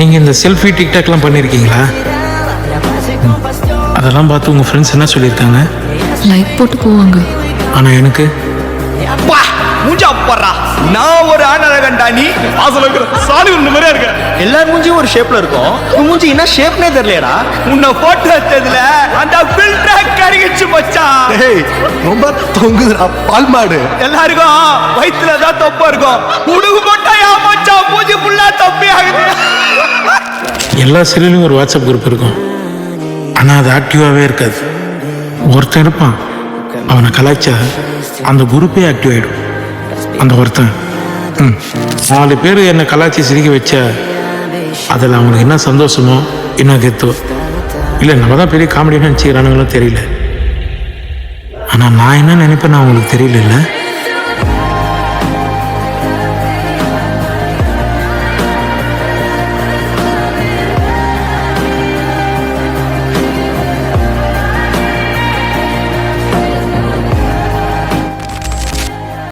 நீங்கள் இந்த செல்ஃபி டிக்டாக்லாம் பண்ணியிருக்கீங்களா? அதெல்லாம் பார்த்து உங்கள் ஃப்ரெண்ட்ஸ் என்ன சொல்லியிருக்காங்க? லைக் போட்டு போவாங்க. ஆனால் எனக்கு மூஞ்சா போடுறா. நான் ஒரு ஆணழகன்டா, நீ சாலி ஒண்ணு மாதிரியா இருக்க. எல்லார் மூஞ்சியும் ஒரு ஷேப்ல இருக்கும், உன் மூஞ்சி என்ன ஷேப்னே தெரியலடா. உன்னை போட்டோ எடுத்ததுல அந்த ஃபில்டர் கருகிச்சு மச்சான். டேய் ரொம்ப தொங்குதுடா பால் மாடு. எல்லாருக்கும் வயித்துல தான் தொப்பா இருக்கும், உனக்கு மட்டும் யா மச்சான் மூஞ்சி ஃபுல்லா தொப்பி ஆகுது. எல்லா செல்லுலையும் ஒரு வாட்ஸ்அப் குரூப் இருக்கும், ஆனால் அது ஆக்டிவாகவே இருக்காது. ஒருத்தன் இருப்பான், அவனை கலாய்ச்சா அந்த குரூப்பே ஆக்டிவ் ஆகிடும். அந்த ஒருத்தன் 4 பேர் என்னை கலாய்ச்சி சிரிக்க வச்சா அதில் அவங்களுக்கு என்ன சந்தோஷமோ என்ன கெத்தோ இல்லை, நம்ம தான் பெரிய காமெடின்னு நினச்சிக்கிறானுங்களோ தெரியல. ஆனால் நான் என்ன நினைப்பேன்னு அவங்களுக்கு தெரியல.